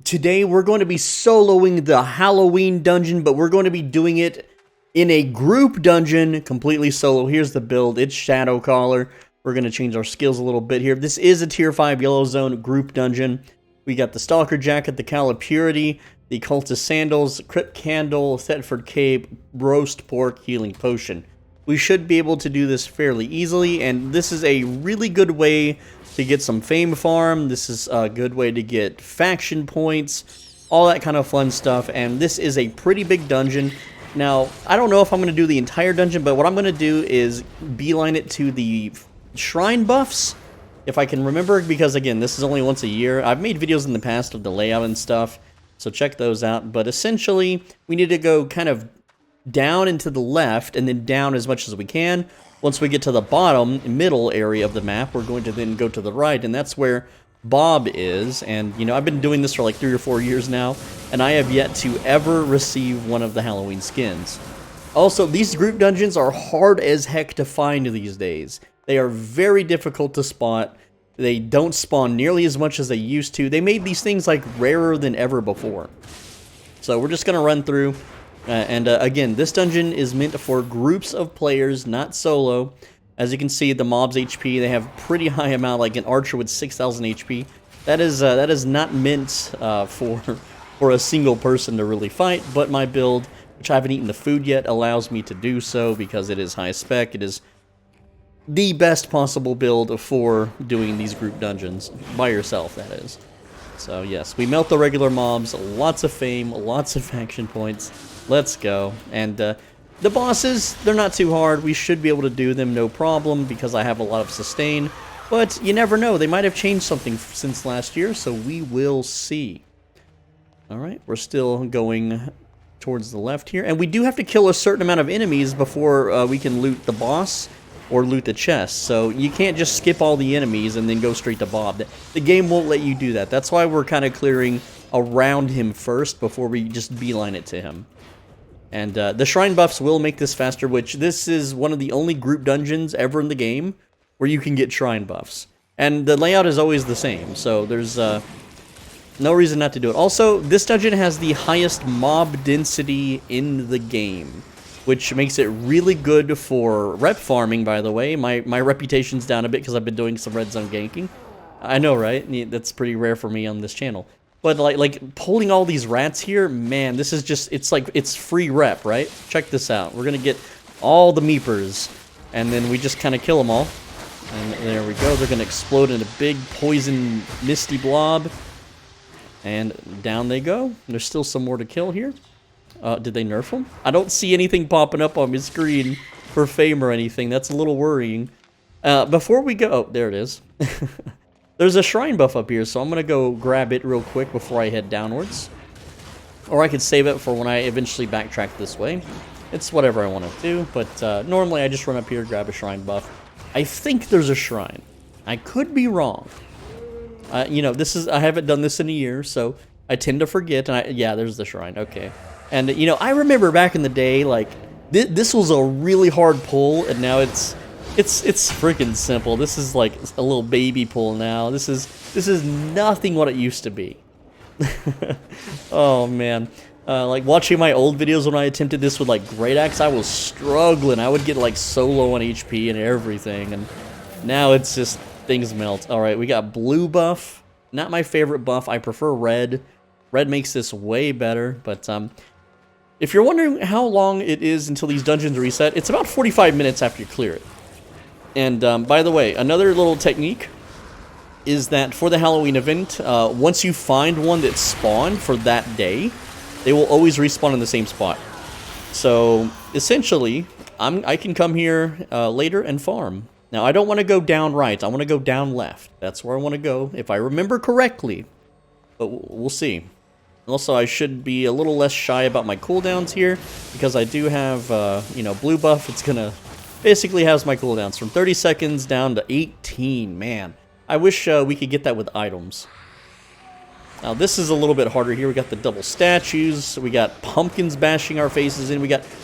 Today we're going to be soloing the Halloween dungeon, but we're going to be doing it in a group dungeon, completely solo. Here's the build. It's Shadow Caller. We're going to change our skills a little bit here. This is a tier 5 yellow zone group dungeon. We got the Stalker Jacket, the Cowl of Purity, the Cultist Sandals, Crypt Candle, Thetford Cape, Roast Pork, Healing Potion. We should be able to do this fairly easily, and this is a really good way to get some fame farm. This is a good way to get faction points, all that kind of fun stuff, and this is a pretty big dungeon. Now, I don't know if I'm going to do the entire dungeon, but what I'm going to do is beeline it to the shrine buffs, if I can remember, because again, this is only once a year. I've made videos in the past of the layout and stuff, so check those out, but essentially, we need to go kind of down and to the left, and then down as much as we can. Once we get to the bottom, middle area of the map, we're going to then go to the right, and that's where Bob is. And, you know, I've been doing this for like 3 or 4 years now, and I have yet to ever receive one of the Halloween skins. Also, these group dungeons are hard as heck to find these days. They are very difficult to spot. They don't spawn nearly as much as they used to. They made these things like rarer than ever before. So we're just going to run through. Again, this dungeon is meant for groups of players, not solo. As you can see, the mob's HP, they have pretty high amount, like an archer with 6,000 HP. That is not meant for a single person to really fight, but my build, which I haven't eaten the food yet, allows me to do so because it is high spec. It is the best possible build for doing these group dungeons, by yourself, that is. So yes, we melt the regular mobs, lots of fame, lots of faction points. Let's go. And the bosses, they're not too hard. We should be able to do them no problem because I have a lot of sustain. But you never know. They might have changed something since last year, so we will see. Alright, we're still going towards the left here. And we do have to kill a certain amount of enemies before we can loot the boss or loot the chest. So you can't just skip all the enemies and then go straight to Bob. The game won't let you do that. That's why we're kind of clearing around him first before we just beeline it to him. And the shrine buffs will make this faster, which this is one of the only group dungeons ever in the game where you can get shrine buffs. And the layout is always the same, so there's no reason not to do it. Also, this dungeon has the highest mob density in the game, which makes it really good for rep farming, by the way. My reputation's down a bit because I've been doing some red zone ganking. I know, right? That's pretty rare for me on this channel. But like pulling all these rats here, man, this is just, it's free rep, right? Check this out. We're gonna get all the meepers, and then we just kind of kill them all. And there we go. They're gonna explode in a big poison misty blob. And down they go. There's still some more to kill here. Did they nerf them? I don't see anything popping up on my screen for fame or anything. That's a little worrying. Before we go, oh, there it is. There's a shrine buff up here, so I'm going to go grab it real quick before I head downwards. Or I could save it for when I eventually backtrack this way. It's whatever I want to do, but normally I just run up here, grab a shrine buff. I think there's a shrine. I could be wrong. You know, I haven't done this in a year, so I tend to forget. And yeah, there's the shrine. Okay. And, you know, I remember back in the day, like, this was a really hard pull, and now it's freaking simple. This is like a little baby pull now. This is nothing what it used to be. Oh man, like watching my old videos when I attempted this with like Great Axe, I was struggling. I would get like so low on HP and everything, and now it's just things melt. All right, we got blue buff. Not my favorite buff. I prefer red. Red makes this way better, but if you're wondering how long it is until these dungeons reset, it's about 45 minutes after you clear it. And by the way, another little technique is that for the Halloween event, once you find one that's spawned for that day, they will always respawn in the same spot. So essentially, I can come here later and farm. Now, I don't want to go down right. I want to go down left. That's where I want to go, if I remember correctly. But we'll see. Also, I should be a little less shy about my cooldowns here, because I do have, you know, blue buff. It's going to basically has my cooldowns from 30 seconds down to 18. Man, I wish we could get that with items. Now this is a little bit harder here. We got the double statues. We got pumpkins bashing our faces in.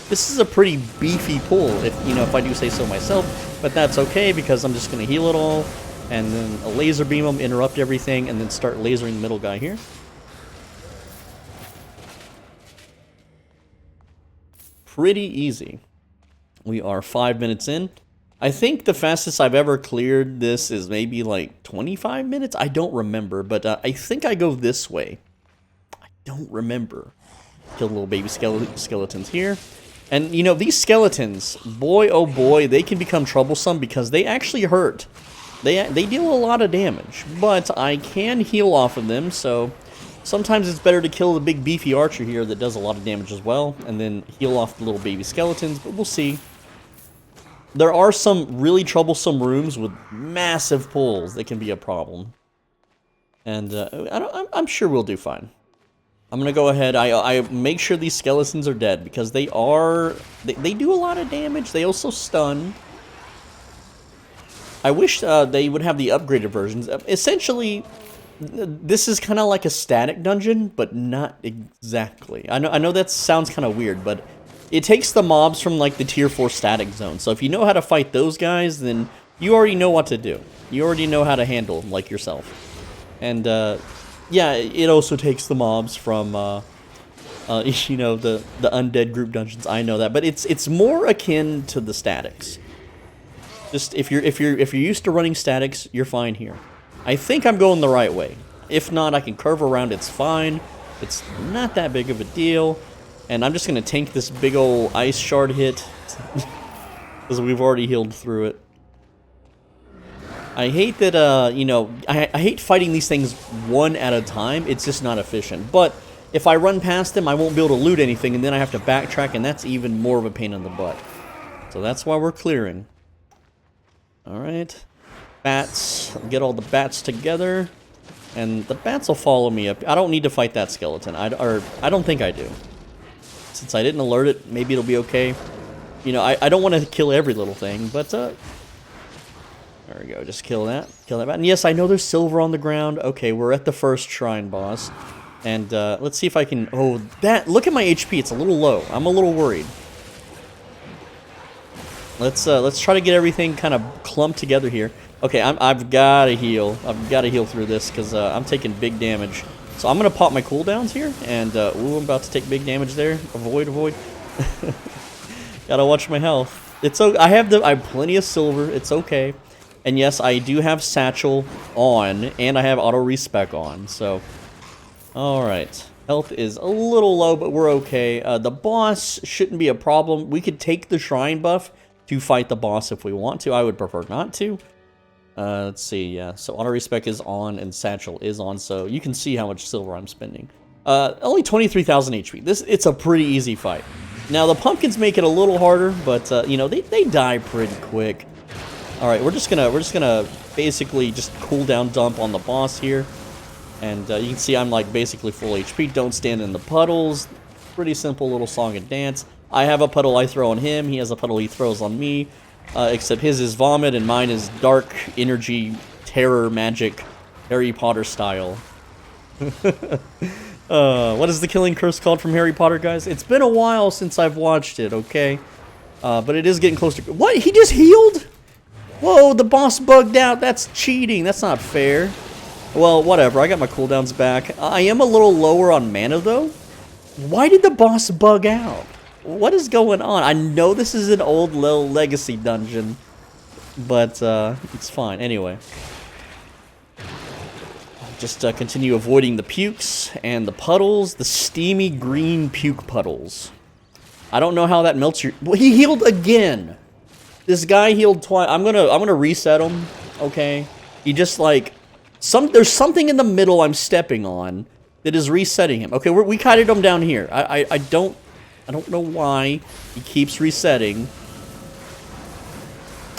This is a pretty beefy pull, if I do say so myself. But that's okay because I'm just gonna heal it all, and then a laser beam them, interrupt everything, and then start lasering the middle guy here. pretty easy. We are 5 minutes in. I think the fastest I've ever cleared this is maybe like 25 minutes. I don't remember, but I think I go this way. I don't remember. Kill little baby skeletons here. And, you know, these skeletons, boy, oh boy, they can become troublesome because they actually hurt. They deal a lot of damage, but I can heal off of them, so sometimes it's better to kill the big beefy archer here that does a lot of damage as well, and then heal off the little baby skeletons, but we'll see. There are some really troublesome rooms with massive pulls that can be a problem. And I'm sure we'll do fine. I'm going to go ahead, I make sure these skeletons are dead, because they do a lot of damage, they also stun. I wish they would have the upgraded versions. Essentially, this is kind of like a static dungeon, but not exactly. I know that sounds kind of weird, but it takes the mobs from like the tier 4 static zone. So if you know how to fight those guys, then you already know what to do. You already know how to handle them like yourself. And yeah, it also takes the mobs from you know, the undead group dungeons. I know that, but it's more akin to the statics. Just if you're used to running statics, you're fine here. I think I'm going the right way. If not, I can curve around. It's fine. It's not that big of a deal. And I'm just gonna tank this big old ice shard hit because we've already healed through it. I hate that. You know, I hate fighting these things one at a time. It's just not efficient. But if I run past them, I won't be able to loot anything, and then I have to backtrack, and that's even more of a pain in the butt. So that's why we're clearing. Alright, bats, get all the bats together, and the bats will follow me up. I don't need to fight that skeleton, I don't think I do. Since I didn't alert it, maybe it'll be okay. You know, I don't want to kill every little thing, but, there we go, just kill that bat. And yes, I know there's silver on the ground. Okay, we're at the first shrine boss, and, let's see if I can, oh, look at my HP, it's a little low. I'm a little worried. Let's try to get everything kind of clumped together here. Okay, I've got to heal. I've got to heal through this because I'm taking big damage. So I'm gonna pop my cooldowns here, and ooh, I'm about to take big damage there. Avoid. Gotta watch my health. It's okay. I have plenty of silver. It's okay. And yes, I do have satchel on, and I have auto respec on. So, all right. Health is a little low, but we're okay. The boss shouldn't be a problem. We could take the shrine buff to fight the boss if we want to. I would prefer not to. Let's see, yeah. So auto respec is on and satchel is on, so you can see how much silver I'm spending. Only 23,000 HP. It's a pretty easy fight. Now the pumpkins make it a little harder, but you know, they die pretty quick. All right, we're just gonna basically just cooldown dump on the boss here, and you can see I'm like basically full HP. Don't stand in the puddles. Pretty simple little song and dance. I have a puddle I throw on him, he has a puddle he throws on me, except his is vomit and mine is dark energy, terror, magic, Harry Potter style. What is the killing curse called from Harry Potter, guys? It's been a while since I've watched it, okay? But it is getting close to... What? He just healed? Whoa, the boss bugged out. That's cheating. That's not fair. Well, whatever. I got my cooldowns back. I am a little lower on mana, though. Why did the boss bug out? What is going on? I know this is an old little legacy dungeon, but it's fine. Anyway, just continue avoiding the pukes and the puddles, the steamy green puke puddles. I don't know how that melts your... Well, he healed again. This guy healed twice. I'm gonna reset him. Okay, he just like there's something in the middle I'm stepping on that is resetting him. Okay, we kited him down here. I don't know why he keeps resetting.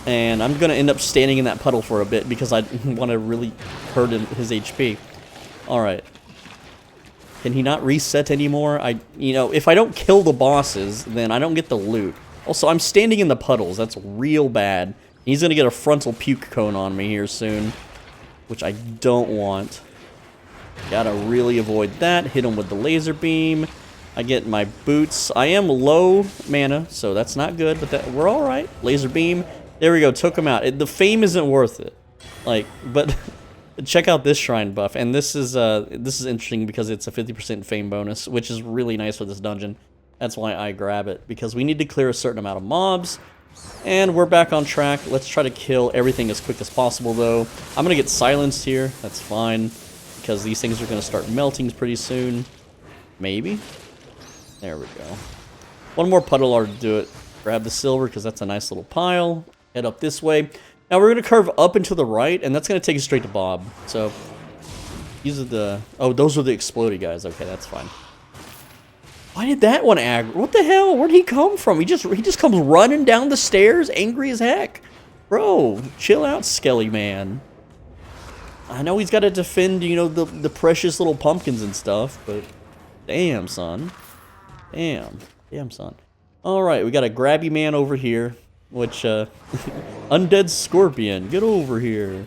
And I'm going to end up standing in that puddle for a bit because I want to really hurt his HP. Alright. Can he not reset anymore? You know, if I don't kill the bosses, then I don't get the loot. Also, I'm standing in the puddles. That's real bad. He's going to get a frontal puke cone on me here soon, which I don't want. Gotta really avoid that. Hit him with the laser beam. I get my boots. I am low mana, so that's not good, but we're all right. Laser beam. There we go. Took him out. The fame isn't worth it. Like, but check out this shrine buff, and this is interesting because it's a 50% fame bonus, which is really nice for this dungeon. That's why I grab it, because we need to clear a certain amount of mobs. And we're back on track. Let's try to kill everything as quick as possible, though. I'm going to get silenced here. That's fine, because these things are going to start melting pretty soon. Maybe. There we go. One more puddle art to do it. Grab the silver, because that's a nice little pile. Head up this way. Now we're going to curve up and to the right, and that's going to take us straight to Bob. So, these are the... Oh, those are the explodey guys. Okay, that's fine. Why did that one aggro? What the hell? Where'd he come from? He just comes running down the stairs, angry as heck. Bro, chill out, Skelly man. I know he's got to defend, you know, the precious little pumpkins and stuff, but damn, son. Damn, son. All right, we got a grabby man over here, which undead scorpion, get over here.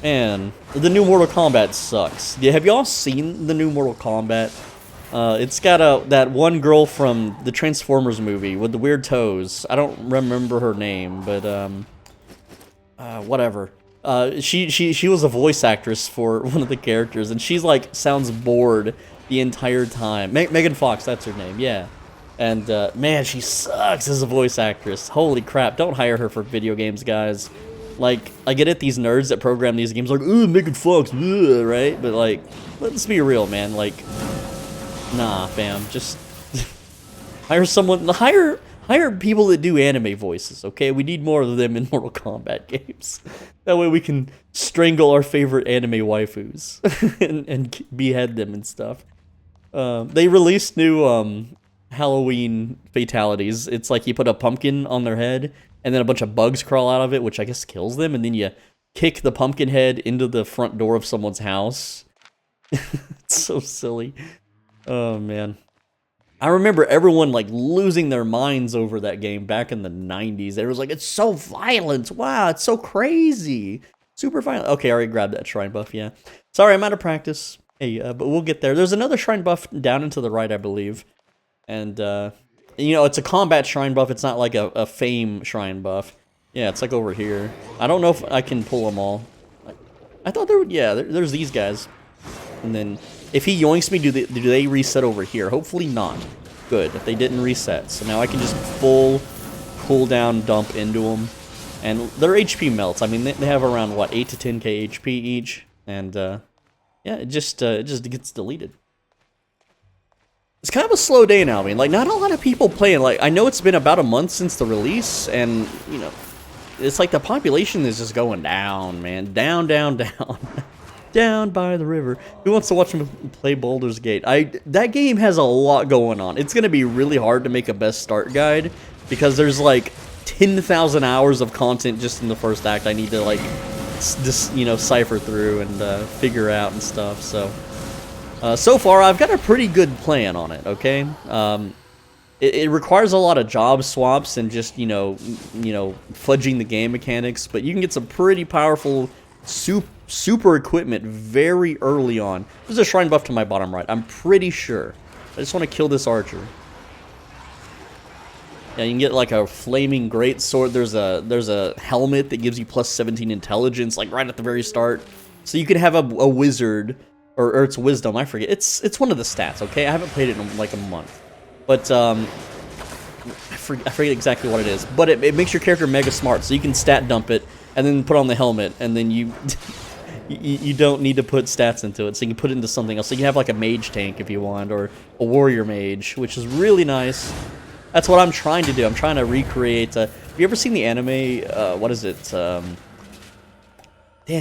Man, the new Mortal Kombat sucks. Yeah, have y'all seen the new Mortal Kombat? It's got that one girl from the Transformers movie with the weird toes. I don't remember her name, but whatever. She was a voice actress for one of the characters, and she's like sounds bored the entire time. Megan Fox, that's her name, yeah. And man, she sucks as a voice actress. Holy crap! Don't hire her for video games, guys. Like, I get it, these nerds that program these games are like, ooh, Megan Fox, ugh, right? But like, let's be real, man. Like. Nah, fam, just hire someone, hire people that do anime voices, okay? We need more of them in Mortal Kombat games. That way we can strangle our favorite anime waifus and behead them and stuff. They released new Halloween fatalities. It's like you put a pumpkin on their head, and then a bunch of bugs crawl out of it, which I guess kills them, and then you kick the pumpkin head into the front door of someone's house. It's so silly. Oh, man. I remember everyone, like, losing their minds over that game back in the 90s. They was like, it's so violent. Wow, it's so crazy. Super violent. Okay, I already grabbed that shrine buff, yeah. Sorry, I'm out of practice. Hey, but we'll get there. There's another shrine buff down and to the right, I believe. And, you know, it's a combat shrine buff. It's not like a fame shrine buff. Yeah, it's like over here. I don't know if I can pull them all. I thought there would, yeah, there's these guys. And then... If he yoinks me, do they reset over here? Hopefully not. Good, if they didn't reset. So now I can just full cooldown dump into them. And their HP melts. I mean, they have around, what, 8 to 10k HP each. And, yeah, it just gets deleted. It's kind of a slow day now, I mean. Like, not a lot of people playing. Like, I know it's been about a month since the release, and, you know, it's like the population is just going down, man. Down, down, down. Down by the river. Who wants to watch him play Baldur's Gate? That game has a lot going on. It's going to be really hard to make a best start guide because there's like 10,000 hours of content just in the first act I need to like just, you know, cipher through and figure out and stuff. So far I've got a pretty good plan on it, okay? It requires a lot of job swaps and just, you know, fudging the game mechanics, but you can get some pretty powerful super equipment very early on. There's a shrine buff to my bottom right, I'm pretty sure. I just want to kill this archer. Yeah, you can get like a flaming great sword. There's a helmet that gives you plus 17 intelligence, like right at the very start. So you can have a wizard, or it's wisdom, I forget. It's one of the stats, okay? I haven't played it in like a month. But, I forget exactly what it is. But it makes your character mega smart, so you can stat dump it, and then put on the helmet, and then you you don't need to put stats into it, so you can put it into something else. So you can have like a mage tank if you want, or a warrior mage, which is really nice. That's what I'm trying to do. I'm trying to recreate... have you ever seen the anime, what is it? Damn,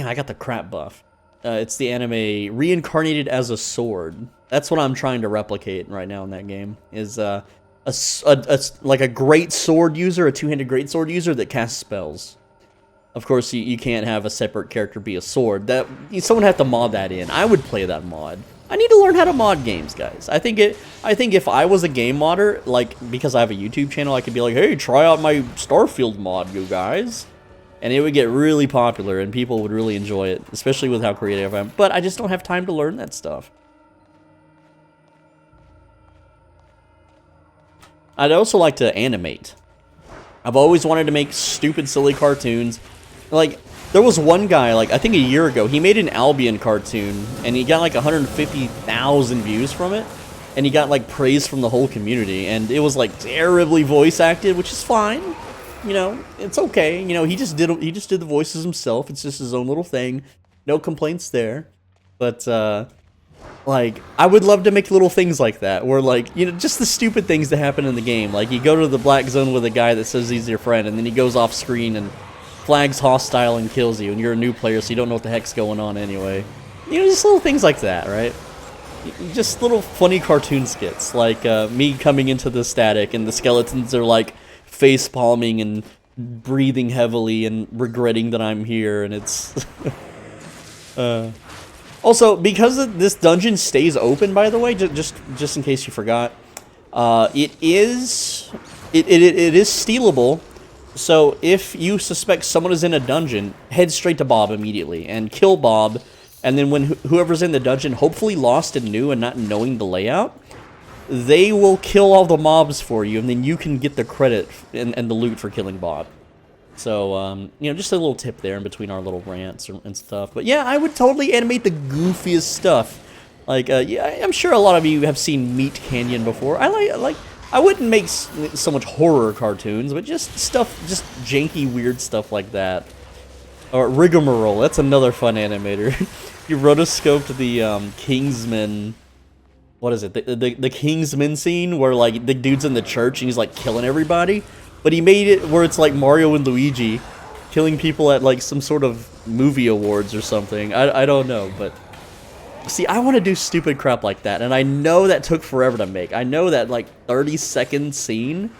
I got the crap buff. It's the anime Reincarnated as a Sword. That's what I'm trying to replicate right now in that game, is like a great sword user, a two-handed great sword user that casts spells. Of course, you can't have a separate character be a sword. Someone have to mod that in. I would play that mod. I need to learn how to mod games, guys. I think if I was a game modder, like, because I have a YouTube channel, I could be like, hey, try out my Starfield mod, you guys. And it would get really popular, and people would really enjoy it, especially with how creative I am. But I just don't have time to learn that stuff. I'd also like to animate. I've always wanted to make stupid, silly cartoons. Like, there was one guy, like, I think a year ago, he made an Albion cartoon, and he got like 150,000 views from it. and he got like praise from the whole community, and it was like terribly voice acted, which is fine. You know, it's okay. You know, he just did the voices himself. It's just his own little thing. No complaints there. But like, I would love to make little things like that, where like, you know, just the stupid things that happen in the game. Like, you go to the black zone with a guy that says he's your friend, and then he goes off screen and flags hostile and kills you, and you're a new player, so you don't know what the heck's going on anyway. You know, just little things like that, right? Just little funny cartoon skits, like me coming into the static, and the skeletons are like face palming and breathing heavily and regretting that I'm here, and it's also, because this dungeon stays open, by the way, just in case you forgot, it is stealable. So if you suspect someone is in a dungeon, head straight to Bob immediately and kill Bob. And then when whoever's in the dungeon, hopefully lost and new and not knowing the layout, they will kill all the mobs for you, and then you can get the credit and the loot for killing Bob. So, you know, just a little tip there in between our little rants and stuff. But yeah, I would totally animate the goofiest stuff. Like, yeah, I'm sure a lot of you have seen Meat Canyon before. I wouldn't make so much horror cartoons, but just stuff, just janky, weird stuff like that. Or Rigmarole, that's another fun animator. You rotoscoped the Kingsman, what is it? The Kingsman scene where like the dude's in the church and he's like killing everybody, but he made it where it's like Mario and Luigi killing people at like some sort of movie awards or something. I don't know, but see, I want to do stupid crap like that, and I know that took forever to make. I know that like 30-second scene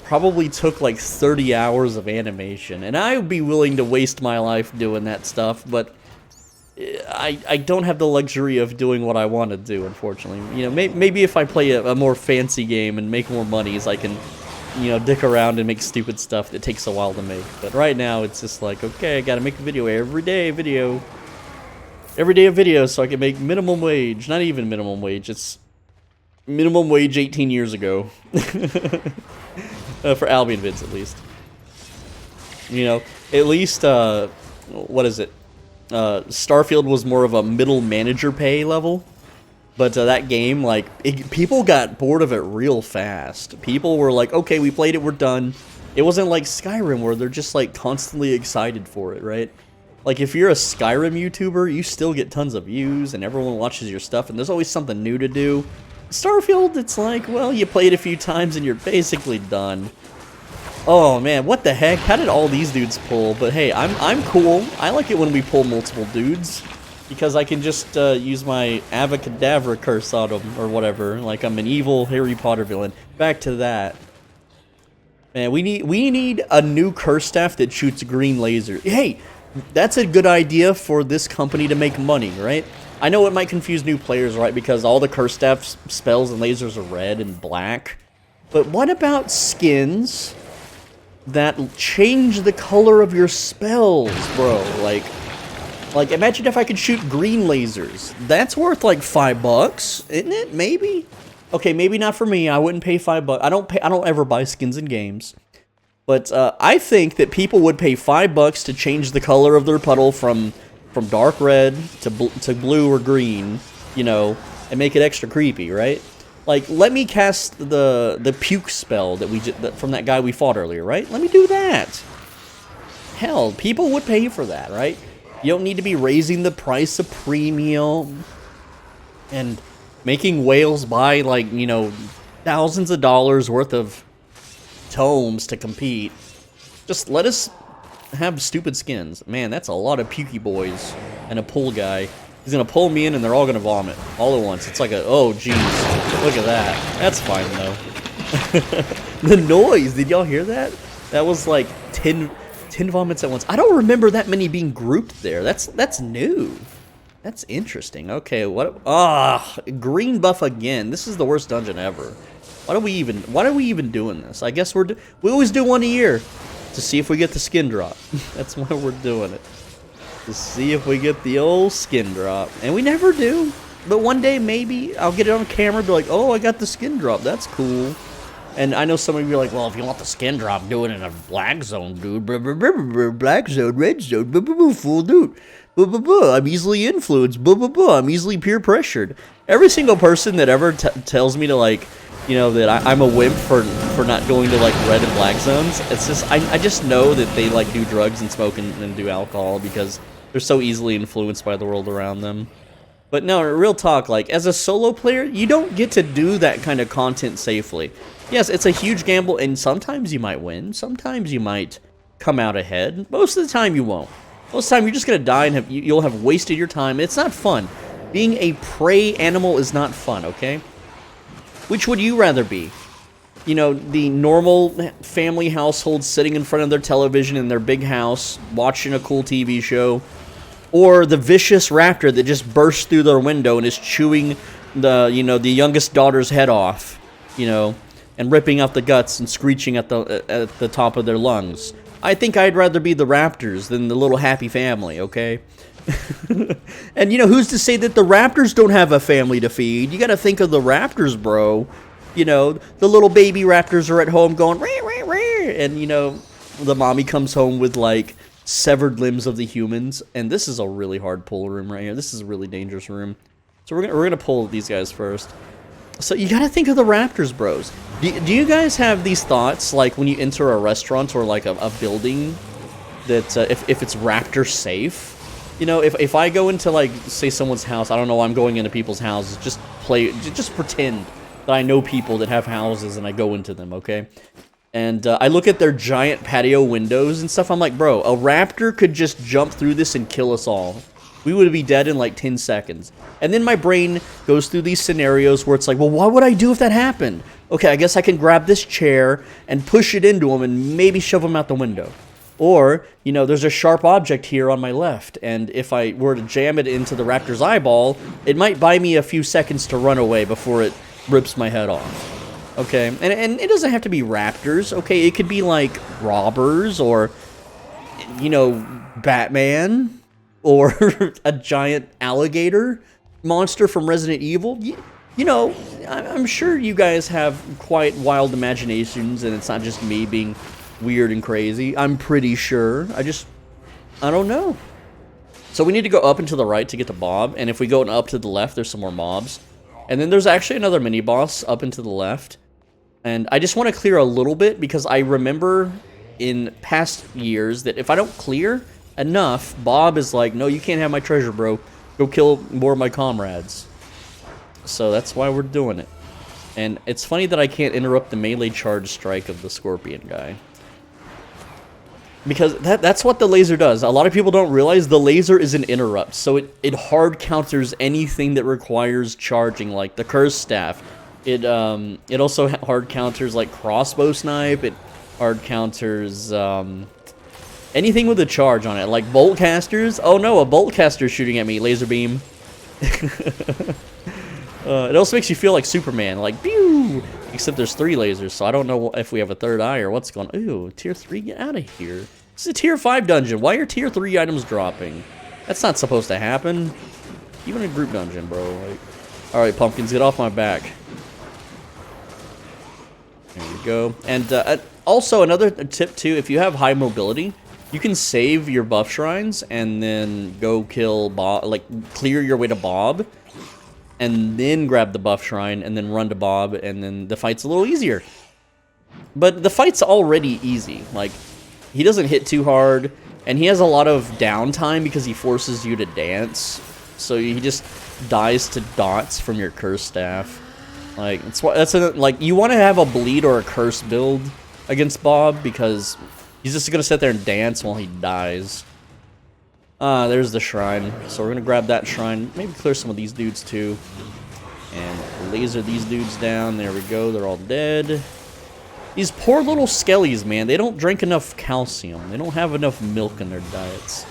probably took like 30 hours of animation, and I would be willing to waste my life doing that stuff, but I don't have the luxury of doing what I want to do, unfortunately. You know, maybe if I play a more fancy game and make more monies, I can, you know, dick around and make stupid stuff that takes a while to make. But right now, it's just like, okay, I gotta make a video every day, every day a video, so I can make minimum wage. Not even minimum wage, it's minimum wage 18 years ago. For Albion vids, at least. You know, at least, what is it? Starfield was more of a middle manager pay level. But that game, like, people got bored of it real fast. People were like, okay, we played it, we're done. It wasn't like Skyrim where they're just, like, constantly excited for it, right? Like, if you're a Skyrim YouTuber, you still get tons of views, and everyone watches your stuff, and there's always something new to do. Starfield, it's like, well, you play it a few times and you're basically done. Oh man, what the heck? How did all these dudes pull? But hey, I'm cool. I like it when we pull multiple dudes, because I can just use my Avacadabra curse on them or whatever. Like I'm an evil Harry Potter villain. Back to that. Man, we need a new curse staff that shoots green laser. Hey, that's a good idea for this company to make money, right? I know it might confuse new players, right, because all the curse staff spells and lasers are red and black. But what about skins that change the color of your spells, bro? Like imagine if I could shoot green lasers. That's worth like $5, isn't it? Maybe. Okay, maybe not for me. I wouldn't pay $5. I don't ever buy skins in games. But I think that people would pay $5 to change the color of their puddle from dark red to blue or green, you know, and make it extra creepy, right? Like, let me cast the puke spell that from that guy we fought earlier, right? Let me do that. Hell, people would pay for that, right? You don't need to be raising the price of premium and making whales buy, like, you know, thousands of dollars worth of tomes to compete. Just let us have stupid skins. Man, that's a lot of pukey boys and a pull guy. He's gonna pull me in and they're all gonna vomit all at once. It's like a, oh jeez, look at that. That's fine though. The noise, did y'all hear that? That was like 10 vomits at once. I don't remember that many being grouped there. That's new. That's interesting. Okay, what? Green buff again. This is the worst dungeon ever. Why are we even doing this? I guess we always do one a year to see if we get the skin drop. That's why we're doing it. To see if we get the old skin drop. And we never do. But one day, maybe, I'll get it on camera and be like, oh, I got the skin drop. That's cool. And I know some of you are like, well, if you want the skin drop, do it in a black zone, dude. Black zone, red zone, full dude. Blah, blah, blah. I'm easily influenced. Blah, blah, blah. I'm easily peer pressured. Every single person that ever tells me to, like, you know, that I'm a wimp for not going to, like, red and black zones, it's just, I just know that they, like, do drugs and smoke and do alcohol because they're so easily influenced by the world around them. But no, real talk, like, as a solo player, you don't get to do that kind of content safely. Yes, it's a huge gamble, and sometimes you might win, sometimes you might come out ahead. Most of the time you won't. Most of the time you're just gonna die and you'll have wasted your time. It's not fun. Being a prey animal is not fun, okay? Which would you rather be? You know, the normal family household sitting in front of their television in their big house, watching a cool TV show, or the vicious raptor that just bursts through their window and is chewing the, you know, the youngest daughter's head off, you know, and ripping out the guts and screeching at the top of their lungs. I think I'd rather be the raptors than the little happy family, okay? And, you know, who's to say that the raptors don't have a family to feed? You gotta think of the raptors, bro. You know, the little baby raptors are at home going, rah, rah, rah, and, you know, the mommy comes home with, like, severed limbs of the humans. And this is a really hard pull room right here. This is a really dangerous room. So we're gonna pull these guys first. So you gotta think of the raptors, bros. Do you guys have these thoughts, like, when you enter a restaurant or, like, a building, that if it's raptor safe? You know, if I go into, like, say someone's house, I don't know, I'm going into people's houses, just pretend that I know people that have houses and I go into them, okay? And I look at their giant patio windows and stuff, I'm like, bro, a raptor could just jump through this and kill us all. We would be dead in like 10 seconds. And then my brain goes through these scenarios where it's like, well, what would I do if that happened? Okay, I guess I can grab this chair and push it into him and maybe shove him out the window. Or, you know, there's a sharp object here on my left, and if I were to jam it into the raptor's eyeball, it might buy me a few seconds to run away before it rips my head off. Okay, and it doesn't have to be raptors, okay? It could be, like, robbers, or, you know, Batman, or a giant alligator monster from Resident Evil. You know, I'm sure you guys have quite wild imaginations, and it's not just me being weird and crazy. I'm pretty sure. I don't know. So we need to go up and to the right to get to Bob, and if we go up to the left, there's some more mobs. And then there's actually another mini-boss up and to the left. And I just want to clear a little bit, because I remember in past years that if I don't clear enough, Bob is like, no, you can't have my treasure, bro. Go kill more of my comrades. So that's why we're doing it. And it's funny that I can't interrupt the melee charge strike of the scorpion guy. Because that's what the laser does. A lot of people don't realize the laser is an interrupt. So it hard counters anything that requires charging, like the curse staff. It also hard counters like crossbow snipe. It hard counters anything with a charge on it, like bolt casters. Oh no, a bolt caster shooting at me, laser beam. It also makes you feel like Superman, like pew. Except there's 3 lasers, so I don't know if we have a third eye or what's going on. Ooh, tier 3, get out of here. This is a tier 5 dungeon. Why are tier 3 items dropping? That's not supposed to happen. Even a group dungeon, bro. Like, all right, pumpkins, get off my back. There you go. And also another tip too: if you have high mobility, you can save your buff shrines and then go kill Bob, like clear your way to Bob, and then grab the buff shrine and then run to Bob, and then the fight's a little easier. But the fight's already easy. Like, he doesn't hit too hard, and he has a lot of downtime because he forces you to dance. So he just dies to dots from your curse staff. Like, like, you want to have a bleed or a curse build against Bob, because he's just gonna sit there and dance while he dies. There's the shrine. So we're gonna grab that shrine. Maybe clear some of these dudes too. And laser these dudes down. There we go. They're all dead. These poor little skellies, man. They don't drink enough calcium. They don't have enough milk in their diets.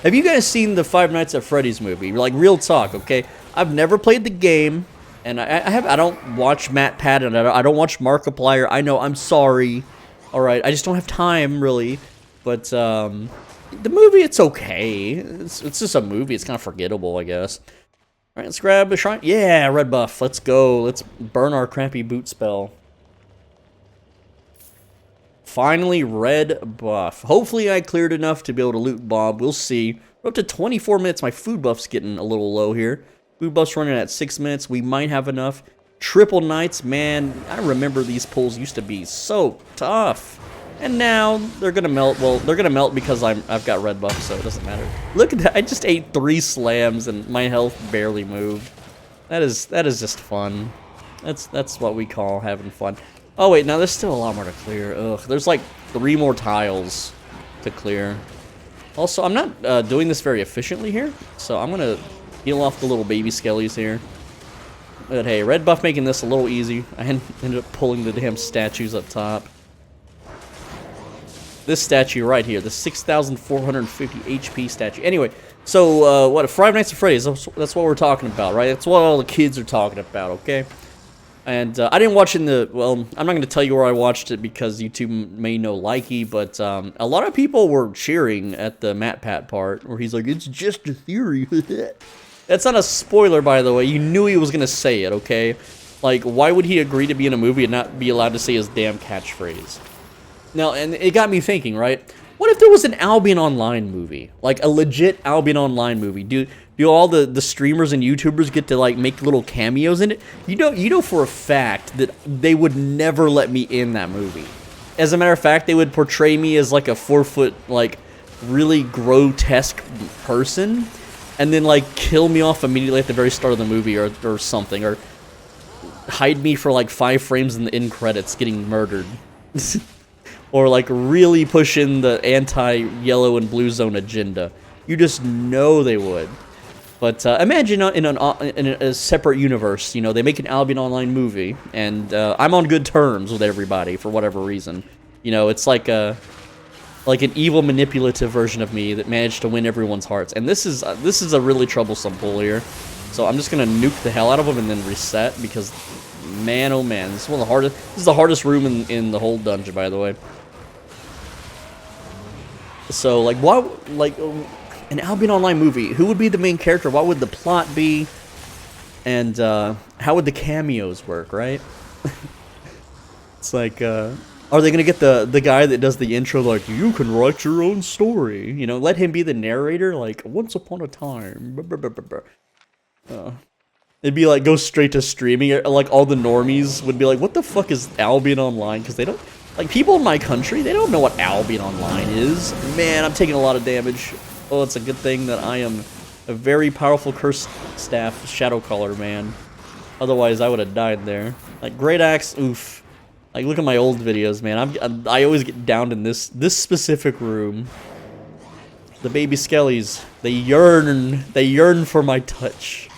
Have you guys seen the Five Nights at Freddy's movie? Like, real talk, okay? I've never played the game, and I don't watch Matt Patton. I don't watch Markiplier. I know, I'm sorry. All right, I just don't have time, really. But the movie, it's okay. It's just a movie. It's kind of forgettable, I guess. All right, let's grab a shrine. Yeah, red buff. Let's go. Let's burn our crappy boot spell. Finally, red buff. Hopefully I cleared enough to be able to loot Bob. We'll see. We're up to 24 minutes. My food buff's getting a little low here. Food buff's running at 6 minutes. We might have enough. Triple Knights, man, I remember these pulls used to be so tough. And now they're gonna melt. Well, they're gonna melt because I've got red buff, so it doesn't matter. Look at that! I just ate 3 slams and my health barely moved. That is just fun. That's what we call having fun. Oh wait, now there's still a lot more to clear. Ugh, there's like 3 more tiles to clear. Also, I'm not doing this very efficiently here, so I'm gonna heal off the little baby skellies here. But hey, red buff making this a little easy. I ended up pulling the damn statues up top. This statue right here, the 6,450 HP statue. Anyway, so what? Five Nights at Freddy's. That's what we're talking about, right? That's what all the kids are talking about, okay? And I didn't watch it in the. Well, I'm not going to tell you where I watched it because YouTube may know likey, but a lot of people were cheering at the Matt Pat part where he's like, "It's just a theory." That's not a spoiler, by the way. You knew he was going to say it, okay? Like, why would he agree to be in a movie and not be allowed to say his damn catchphrase? Now, and it got me thinking, right? What if there was an Albion Online movie? Like, a legit Albion Online movie? Do all the streamers and YouTubers get to, like, make little cameos in it? You know for a fact that they would never let me in that movie. As a matter of fact, they would portray me as, like, a 4-foot, like, really grotesque person, and then, like, kill me off immediately at the very start of the movie or something, or hide me for, like, 5 frames in the end credits getting murdered. Or, like, really push in the anti-yellow and blue zone agenda. You just know they would. But imagine in a separate universe, you know, they make an Albion Online movie, and I'm on good terms with everybody for whatever reason. You know, it's like an evil manipulative version of me that managed to win everyone's hearts. And this is a really troublesome pull here. So I'm just gonna nuke the hell out of them and then reset because, man, oh man, this is one of the hardest. This is the hardest room in the whole dungeon, by the way. So, like, what, like, an Albion Online movie, who would be the main character? What would the plot be? And, how would the cameos work, right? It's like, are they gonna get the guy that does the intro, like, you can write your own story? You know, let him be the narrator, like, once upon a time. It'd be like, go straight to streaming, like, all the normies would be like, what the fuck is Albion Online? Because they don't. Like, people in my country, they don't know what Albion Online is. Man, I'm taking a lot of damage. Oh, it's a good thing that I am a very powerful curse staff shadow caller, man. Otherwise, I would have died there. Like, Great Axe, oof. Like, look at my old videos, man. I always get downed in this specific room. The baby skellies, they yearn for my touch.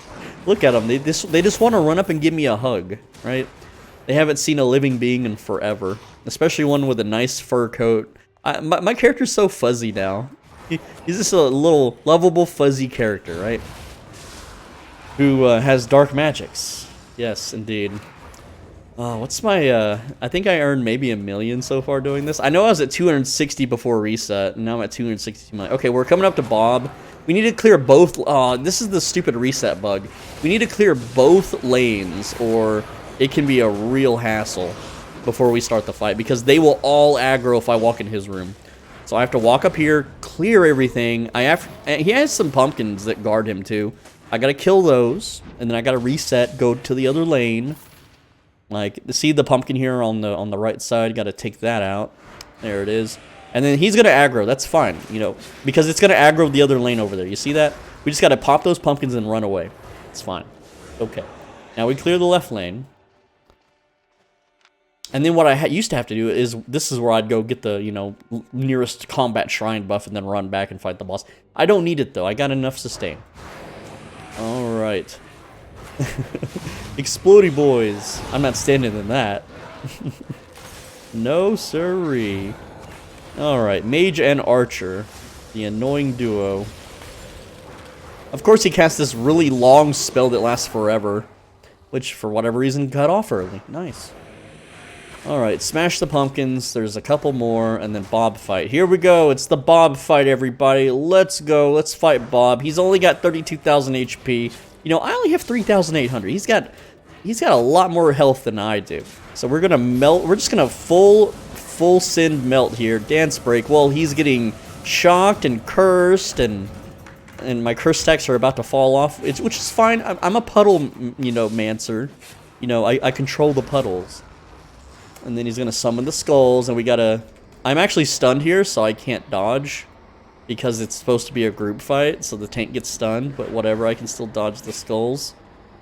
Look at them. They just want to run up and give me a hug, right? They haven't seen a living being in forever. Especially one with a nice fur coat. My character's so fuzzy now. He's just a little lovable fuzzy character, right? Who has dark magics. Yes, indeed. What's my, I think I earned maybe 1 million so far doing this. I know I was at 260 before reset, and now I'm at 262 million. Okay, we're coming up to Bob. We need to clear both, this is the stupid reset bug. We need to clear both lanes, or it can be a real hassle before we start the fight, because they will all aggro if I walk in his room. So I have to walk up here, clear everything. He has some pumpkins that guard him too. I gotta kill those, and then I gotta reset, go to the other lane. Like, see the pumpkin here on the right side, gotta take that out. There it is. And then he's gonna aggro, that's fine, you know, because it's gonna aggro the other lane over there. You see that? We just gotta pop those pumpkins and run away. It's fine. Okay. Now we clear the left lane. And then what I used to have to do is, this is where I'd go get the, you know, nearest combat shrine buff and then run back and fight the boss. I don't need it, though. I got enough sustain. Alright. Explodey boys. I'm not standing in that. No siree. Alright, mage and archer. The annoying duo. Of course he casts this really long spell that lasts forever. Which, for whatever reason, cut off early. Nice. Alright, smash the pumpkins, there's a couple more, and then Bob fight. Here we go, it's the Bob fight, everybody. Let's go, let's fight Bob. He's only got 32,000 HP. You know, I only have 3,800. He's got a lot more health than I do. So we're gonna melt, we're just gonna full full send melt here. Dance break. Well, he's getting shocked and cursed, and my curse stacks are about to fall off, which is fine. I'm a puddle, mancer. I control the puddles. And then he's gonna summon the skulls, and we gotta... I'm actually stunned here, so I can't dodge, because it's supposed to be a group fight, so the tank gets stunned, but whatever, I can still dodge the skulls.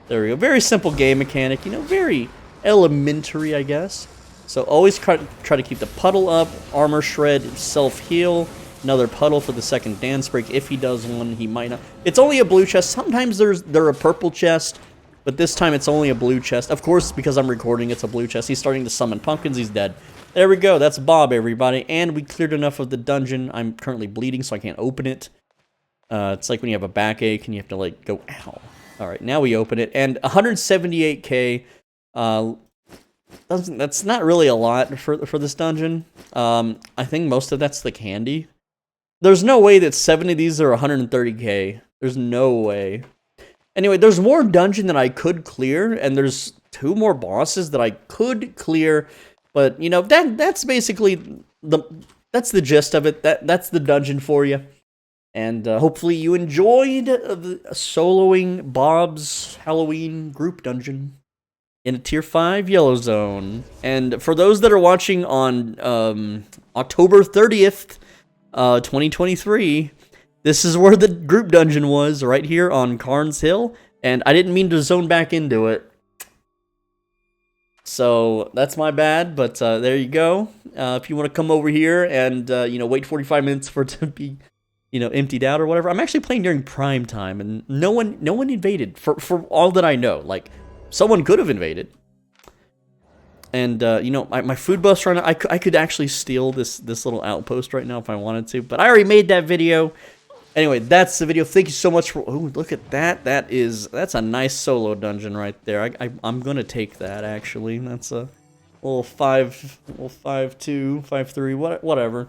There we go. Very simple game mechanic, very elementary, I guess. So always try to keep the puddle up, armor shred, self-heal, another puddle for the second dance break. If he does one, he might not. It's only a blue chest. Sometimes they're a purple chest, but this time it's only a blue chest. Of course, because I'm recording, it's a blue chest. He's starting to summon pumpkins. He's dead. There we go. That's Bob, everybody. And we cleared enough of the dungeon. I'm currently bleeding, so I can't open it. It's like when you have a backache and you have to, like, go, ow. All right, now we open it. And 178k. That's not really a lot for this dungeon. I think most of that's the candy. There's no way that 7 of these are 130k. There's no way. Anyway, there's more dungeon that I could clear, and there's 2 more bosses that I could clear. But that's basically that's the gist of it. That's the dungeon for you. And hopefully you enjoyed soloing Bob's Halloween group dungeon in a tier 5 yellow zone. And for those that are watching on October 30th, 2023, this is where the group dungeon was, right here on Carnes Hill. And I didn't mean to zone back into it. So that's my bad, but there you go. If you want to come over here and wait 45 minutes for it to be emptied out or whatever. I'm actually playing during prime time, and no one invaded for all that I know. Like, someone could have invaded. And my food buff's right now. I could actually steal this little outpost right now if I wanted to, but I already made that video. Anyway, that's the video. Thank you so much for... Oh, look at that. That's a nice solo dungeon right there. I'm gonna take that, actually. That's a little 5-2, 5-3, whatever.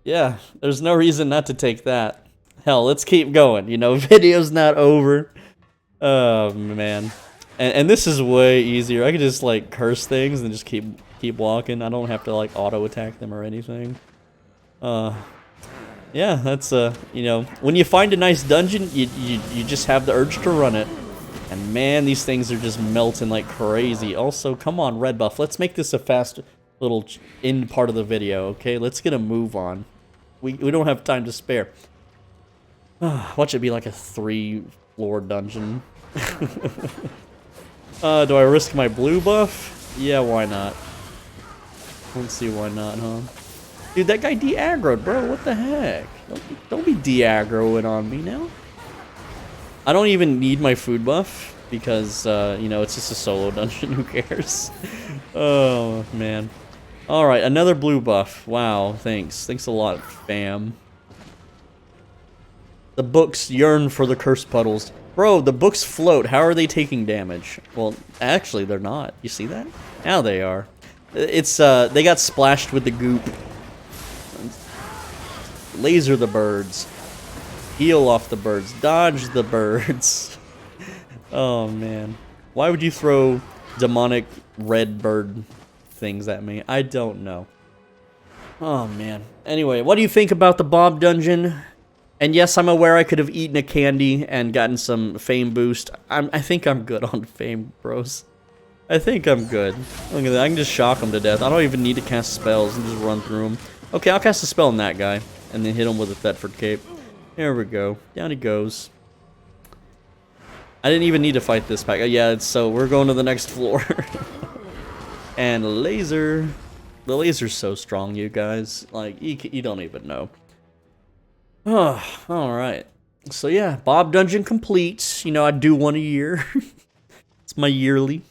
Yeah, there's no reason not to take that. Hell, let's keep going. Video's not over. Oh, man. And this is way easier. I could just, like, curse things and just keep walking. I don't have to, like, auto-attack them or anything. Yeah, that's, when you find a nice dungeon, you just have the urge to run it. And, man, these things are just melting like crazy. Also, come on, red buff. Let's make this a fast little end part of the video, okay? Let's get a move on. We don't have time to spare. Watch it be like a 3-floor dungeon. Do I risk my blue buff? Yeah, why not? Let's see why not, huh? Dude, that guy de-aggroed, bro. What the heck? Don't be de-aggroing on me now. I don't even need my food buff because, it's just a solo dungeon. Who cares? Oh, man. Alright, another blue buff. Wow, thanks. Thanks a lot, fam. The books yearn for the cursed puddles. Bro, the books float. How are they taking damage? Well, actually, they're not. You see that? Now they are. It's, they got splashed with the goop. Laser the birds. Heal off the birds. Dodge the birds. Oh, man. Why would you throw demonic red bird things at me? I don't know. Oh, man. Anyway, what do you think about the Bob dungeon? And yes, I'm aware I could have eaten a candy and gotten some fame boost. I think I'm good on fame, bros. I think I'm good. Look at that. I can just shock him to death. I don't even need to cast spells and just run through him. Okay, I'll cast a spell on that guy. And then hit him with a Thetford cape. There we go. Down he goes. I didn't even need to fight this pack. Yeah, so we're going to the next floor. And laser. The laser's so strong, you guys. Like, you don't even know. Oh, alright. So yeah, Bob dungeon complete. I do one a year. It's my yearly.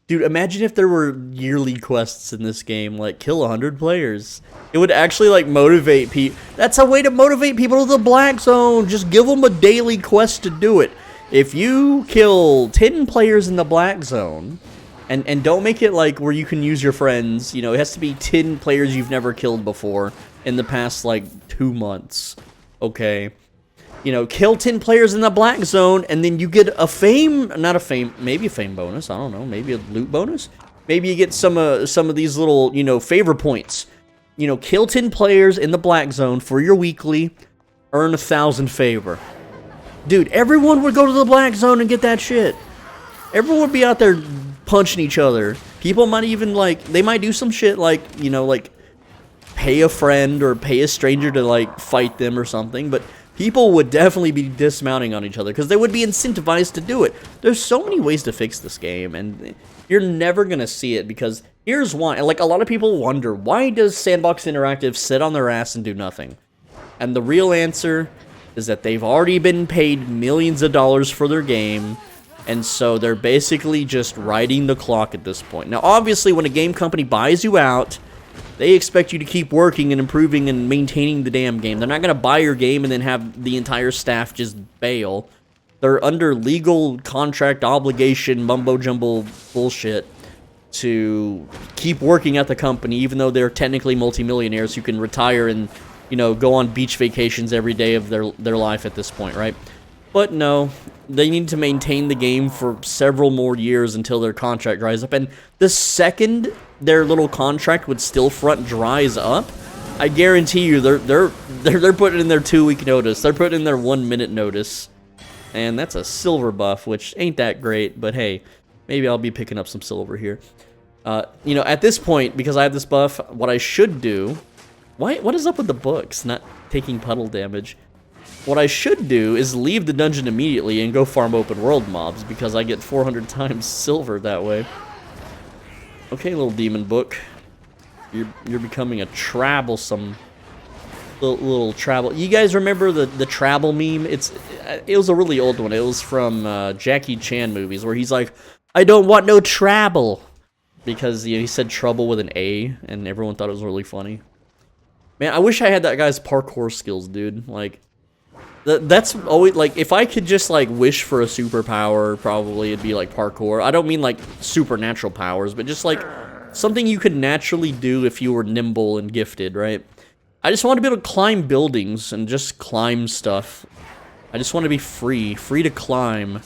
Dude, imagine if there were yearly quests in this game, like kill 100 players. It would actually like motivate people. That's a way to motivate people to the black zone. Just give them a daily quest to do it. If you kill 10 players in the black zone, and don't make it like where you can use your friends, it has to be 10 players you've never killed before in the past like 2 months. Okay. Kill 10 players in the black zone, and then you get a fame, maybe a fame bonus, I don't know, maybe a loot bonus. Maybe you get some of these little, favor points. You know, kill 10 players in the black zone for your weekly, earn 1,000 favor. Dude, everyone would go to the black zone and get that shit. Everyone would be out there punching each other. People might even, like, they might do some shit like, you know, like, pay a friend or pay a stranger to, like, fight them or something. But people would definitely be dismounting on each other because they would be incentivized to do it. There's so many ways to fix this game, and you're never going to see it because here's why. Like, a lot of people wonder, why does Sandbox Interactive sit on their ass and do nothing? And the real answer is that they've already been paid millions of dollars for their game, and so they're basically just riding the clock at this point. Now, obviously, when a game company buys you out, they expect you to keep working and improving and maintaining the damn game. They're not going to buy your game and then have the entire staff just bail. They're under legal contract obligation, mumbo-jumbo bullshit to keep working at the company, even though they're technically multimillionaires who can retire and, you know, go on beach vacations every day of their life at this point, right? But no, they need to maintain the game for several more years until their contract dries up. And the second their little contract with Stillfront dries up, I guarantee you they're putting in their 2-week notice. They're putting in their 1-minute notice. And that's a silver buff, which ain't that great, but hey, maybe I'll be picking up some silver here. You know, at this point, because I have this buff, what I should do... What is up with the books not taking puddle damage? What I should do is leave the dungeon immediately and go farm open world mobs, because I get 400 times silver that way. Okay, little demon book. You're becoming a troublesome little travel. You guys remember the travel meme? It was a really old one. It was from Jackie Chan movies where he's like, "I don't want no trouble," because, you know, he said trouble with an A, and everyone thought it was really funny. Man, I wish I had that guy's parkour skills, dude. Like, that's always, like, if I could just, like, wish for a superpower, probably it'd be, like, parkour. I don't mean, like, supernatural powers, but just, like, something you could naturally do if you were nimble and gifted, right? I just want to be able to climb buildings and just climb stuff. I just want to be free to climb.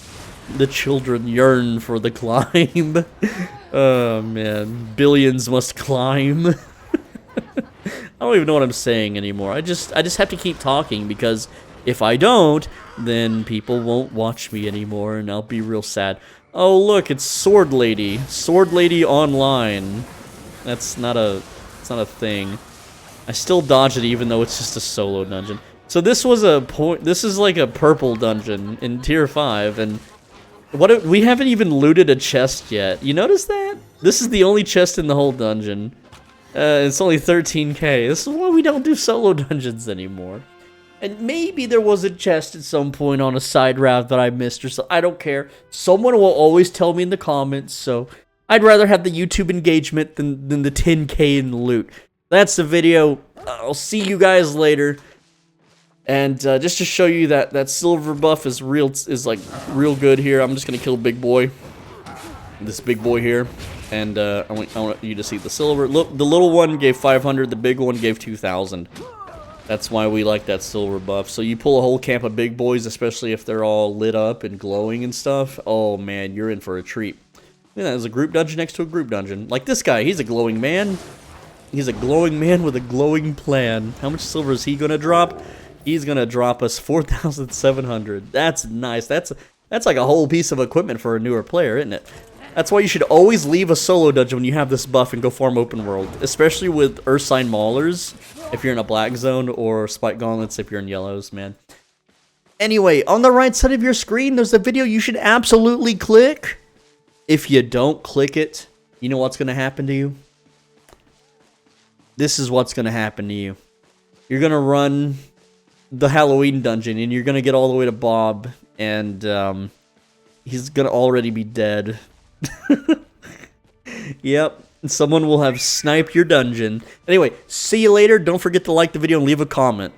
The children yearn for the climb. Oh, man. Billions must climb. I don't even know what I'm saying anymore. I just have to keep talking, because if I don't, then people won't watch me anymore, and I'll be real sad. Oh, look, it's Sword Lady. Sword Lady Online. It's not a thing. I still dodge it even though it's just a solo dungeon. So this was this is like a purple dungeon in tier 5, and we haven't even looted a chest yet. You notice that? This is the only chest in the whole dungeon. It's only 13k. This is why we don't do solo dungeons anymore. And maybe there was a chest at some point on a side route that I missed or so. I don't care. Someone will always tell me in the comments, so I'd rather have the YouTube engagement than the 10k in loot. That's the video. I'll see you guys later. And just to show you that silver buff is like real good here, I'm just gonna kill Big Boy. This big boy here. And I want you to see the silver. Look, the little one gave 500, the big one gave 2,000. That's why we like that silver buff. So you pull a whole camp of big boys, especially if they're all lit up and glowing and stuff. Oh man, you're in for a treat. Yeah, there's a group dungeon next to a group dungeon. Like this guy, he's a glowing man. He's a glowing man with a glowing plan. How much silver is he gonna drop? He's gonna drop us 4,700. That's nice. That's like a whole piece of equipment for a newer player, isn't it? That's why you should always leave a solo dungeon when you have this buff and go farm open world. Especially with Ursine Maulers, if you're in a black zone, or Spike Gauntlets if you're in yellows, man. Anyway, on the right side of your screen, there's a video you should absolutely click. If you don't click it, you know what's going to happen to you? This is what's going to happen to you. You're going to run the Halloween dungeon, and you're going to get all the way to Bob, and he's going to already be dead. Yep, someone will have sniped your dungeon. Anyway, see you later. Don't forget to like the video and leave a comment.